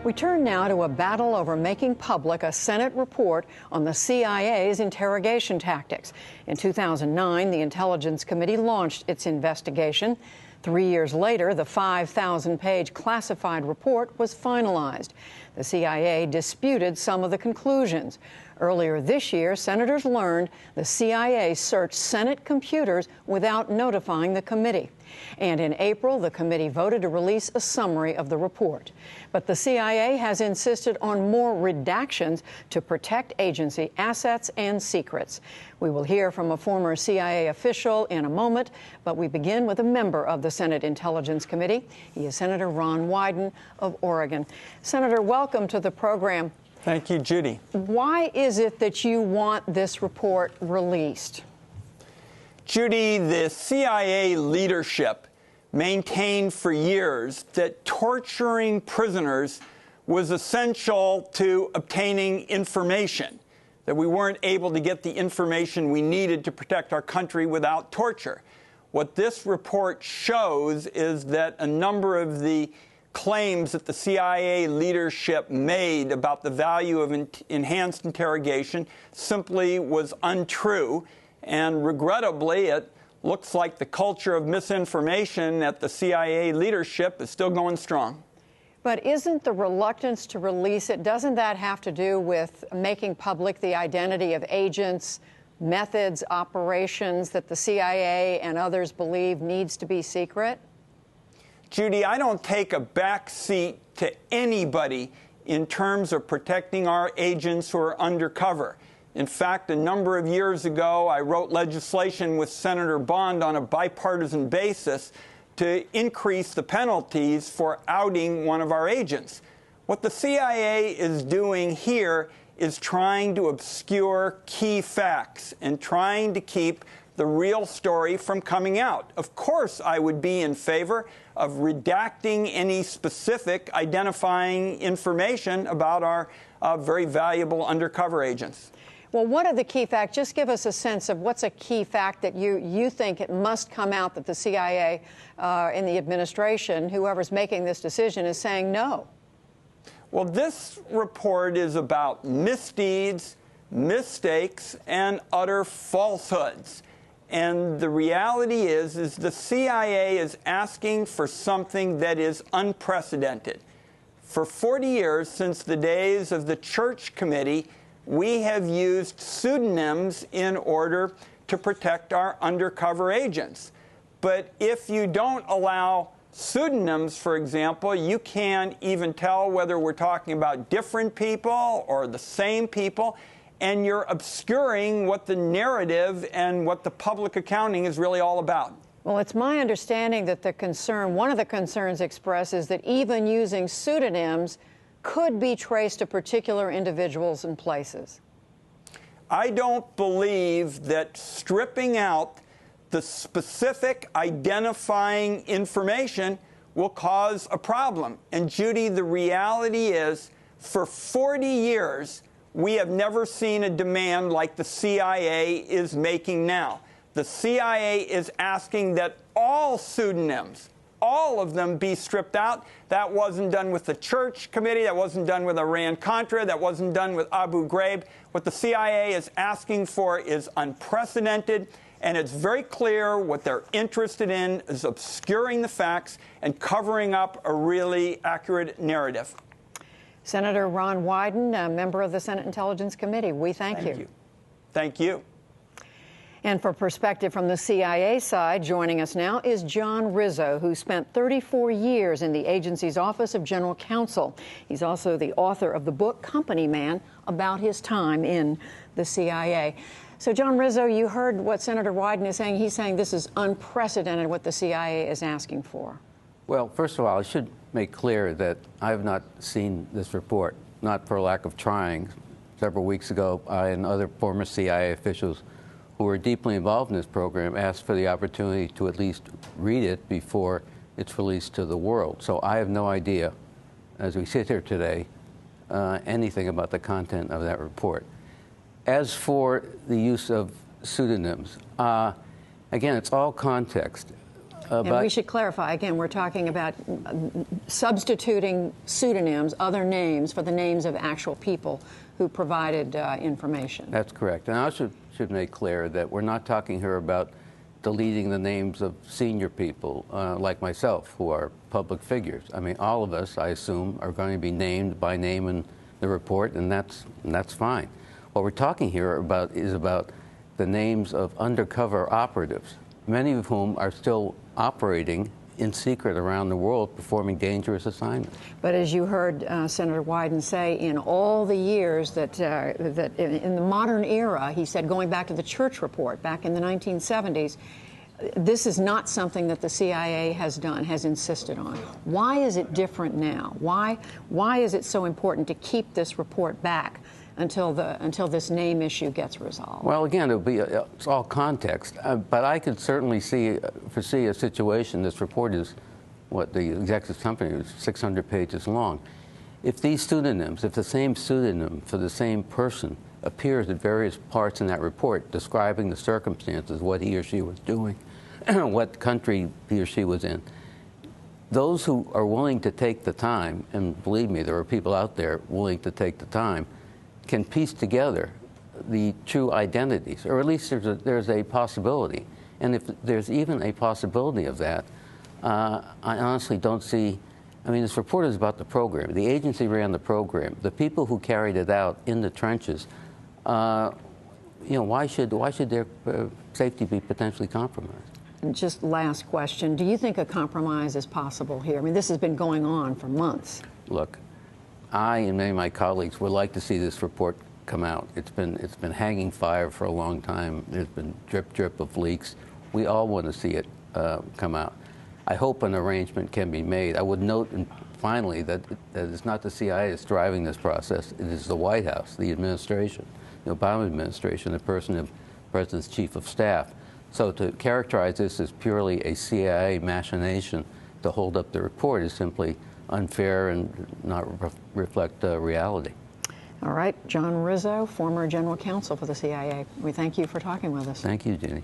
We turn now to a battle over making public a Senate report on the CIA's interrogation tactics. In 2009, the Intelligence Committee launched its investigation. 3 years later, the 5,000-page classified report was finalized. The CIA disputed some of the conclusions. Earlier this year, senators learned the CIA searched Senate computers without notifying the committee. And in April, the committee voted to release a summary of the report. But the CIA has insisted on more redactions to protect agency assets and secrets. We will hear from a former CIA official in a moment, but we begin with a member of the Senate Intelligence Committee. He is Senator Ron Wyden of Oregon. Senator, welcome to the program. Thank you, Judy. Why is it that you want this report released? Judy, the CIA leadership maintained for years that torturing prisoners was essential to obtaining information, that we weren't able to get the information we needed to protect our country without torture. What this report shows is that a number of the claims that the CIA leadership made about the value of enhanced interrogation simply was untrue. And regrettably, it looks like the culture of misinformation at the CIA leadership is still going strong. But isn't the reluctance to release it, doesn't that have to do with making public the identity of agents, methods, operations that the CIA and others believe needs to be secret? Judy, I don't take a back seat to anybody in terms of protecting our agents who are undercover. In fact, a number of years ago, I wrote legislation with Senator Bond on a bipartisan basis to increase the penalties for outing one of our agents. What the CIA is doing here is trying to obscure key facts and trying to keep the real story from coming out. Of course, I would be in favor of redacting any specific identifying information about our very valuable undercover agents. Well, what are the key facts? Just give us a sense of what's a key fact that you think it must come out that the CIA and the administration, whoever's making this decision, is saying no. Well, this report is about misdeeds, mistakes, and utter falsehoods. And the reality is the CIA is asking for something that is unprecedented. For 40 years, since the days of the Church Committee, we have used pseudonyms in order to protect our undercover agents. But if you don't allow pseudonyms, for example, you can't even tell whether we're talking about different people or the same people, and you're obscuring what the narrative and what the public accounting is really all about. Well, it's my understanding that one of the concerns expressed is that even using pseudonyms could be traced to particular individuals and places. I don't believe that stripping out the specific identifying information will cause a problem. And Judy, the reality is, for 40 years, we have never seen a demand like the CIA is making now. The CIA is asking that all pseudonyms, all of them, be stripped out. That wasn't done with the Church Committee. That wasn't done with Iran-Contra. That wasn't done with Abu Ghraib. What the CIA is asking for is unprecedented, and it's very clear what they're interested in is obscuring the facts and covering up a really accurate narrative. Senator Ron Wyden, a member of the Senate Intelligence Committee, we thank you. Thank you. And for perspective from the CIA side, joining us now is John Rizzo, who spent 34 years in the agency's Office of General Counsel. He's also the author of the book Company Man, about his time in the CIA. So, John Rizzo, you heard what Senator Wyden is saying. He's saying this is unprecedented, what the CIA is asking for. Well, first of all, I should make clear that I have not seen this report, not for lack of trying. Several weeks ago, I and other former CIA officials who were deeply involved in this program asked for the opportunity to at least read it before it's released to the world. So I have no idea, as we sit here today, anything about the content of that report. As for the use of pseudonyms, again, it's all context. And we should clarify, again, we're talking about substituting pseudonyms, other names, for the names of actual people who provided information. That's correct. And I should make clear that we're not talking here about deleting the names of senior people like myself who are public figures. I mean, all of us, I assume, are going to be named by name in the report, and that's fine. What we're talking here about is about the names of undercover operatives, many of whom are still operating in secret around the world, performing dangerous assignments. But as you heard Senator Wyden say, in all the years that in the modern era, he said, going back to the Church report back in the 1970s, this is not something that the CIA has done, has insisted on. Why is it different now? Why is it so important to keep this report back until this name issue gets resolved? Well, again, it's all context, but I could certainly foresee a situation. This report is, what the executive company is 600 pages long. If these pseudonyms, if the same pseudonym for the same person appears at various parts in that report describing the circumstances, what he or she was doing, what country he or she was in, those who are willing to take the time, and believe me, there are people out there willing to take the time, can piece together the true identities, or at least there's a possibility. And if there's even a possibility of that, I honestly don't see. I mean, this report is about the program. The agency ran the program. The people who carried it out in the trenches, why should their safety be potentially compromised? And just last question: do you think a compromise is possible here? I mean, this has been going on for months. Look, I and many of my colleagues would like to see this report come out. It's been hanging fire for a long time. There's been drip of leaks. We all want to see it come out. I hope an arrangement can be made. I would note, finally, that it's not the CIA that's driving this process. It is the White House, the administration, the Obama administration, the person of President's chief of staff. So to characterize this as purely a CIA machination to hold up the report is simply unfair and not reflect reality. All right, John Rizzo, former general counsel for the CIA. We thank you for talking with us. Thank you, Judy.